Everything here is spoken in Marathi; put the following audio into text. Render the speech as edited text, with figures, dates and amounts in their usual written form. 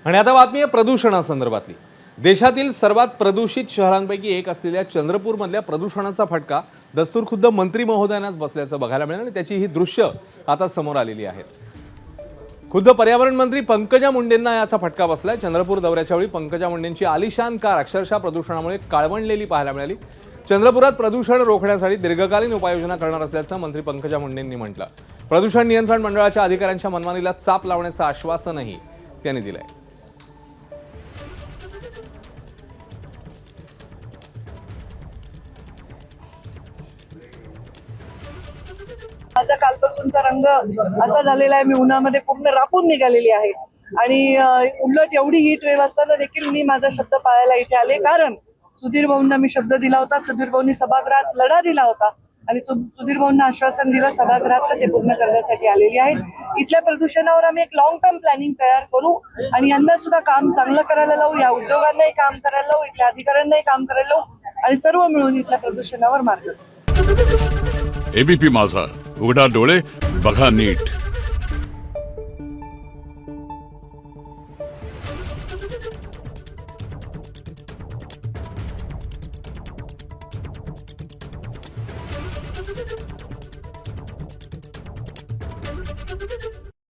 आणि आता बातमी आहे प्रदूषणासंदर्भातली। देशातील सर्वात प्रदूषित शहरांपैकी एक असलेल्या चंद्रपूरमधल्या प्रदूषणाचा फटका दस्तूरखुद्द मंत्री महोदयांनाच बसल्याचं बघायला मिळालं आणि त्याची ही दृश्य आता समोर आलेली आहेत। खुद्द पर्यावरण मंत्री पंकजा मुंडेंना याचा फटका बसलाय। चंद्रपूर दौऱ्याच्या वेळी पंकजा मुंडेंची आलिशान कार अक्षरशः प्रदूषणामुळे काळवंडलेली पाहायला मिळाली। चंद्रपुरात प्रदूषण रोखण्यासाठी दीर्घकालीन उपाययोजना करणार असल्याचं मंत्री पंकजा मुंडेंनी म्हटलं। प्रदूषण नियंत्रण मंडळाच्या अधिकाऱ्यांच्या मनमानीला चाप लावण्याचं आश्वासनही त्यांनी दिलंय। माझा कालपासूनचा रंग असा झालेला आहे, मी उन्हामध्ये पूर्ण रापून निघालेली आहे आणि उलट एवढी हीट वेव्ह असताना देखील मी माझा शब्द पाळायला इथे आले, कारण सुधीर भाऊंना मी शब्द दिला होता। सुधीर भाऊंनी सभागृहात लढा दिला होता आणि सुधीर भाऊंना आश्वासन दिलं, सभागृहात ते पूर्ण करण्यासाठी आलेली आहे। इथल्या प्रदूषणावर आम्ही एक लॉंग टर्म प्लॅनिंग तयार करू आणि यांना सुद्धा काम चांगलं करायला लावू, या उद्योगांनाही काम करायला लावू, इथल्या अधिकाऱ्यांनाही काम करायला लावू आणि सर्व मिळून इथल्या प्रदूषणावर मार्ग काढू। एबीपी माझा, उघडा डोळे बघा नीट। Thank you.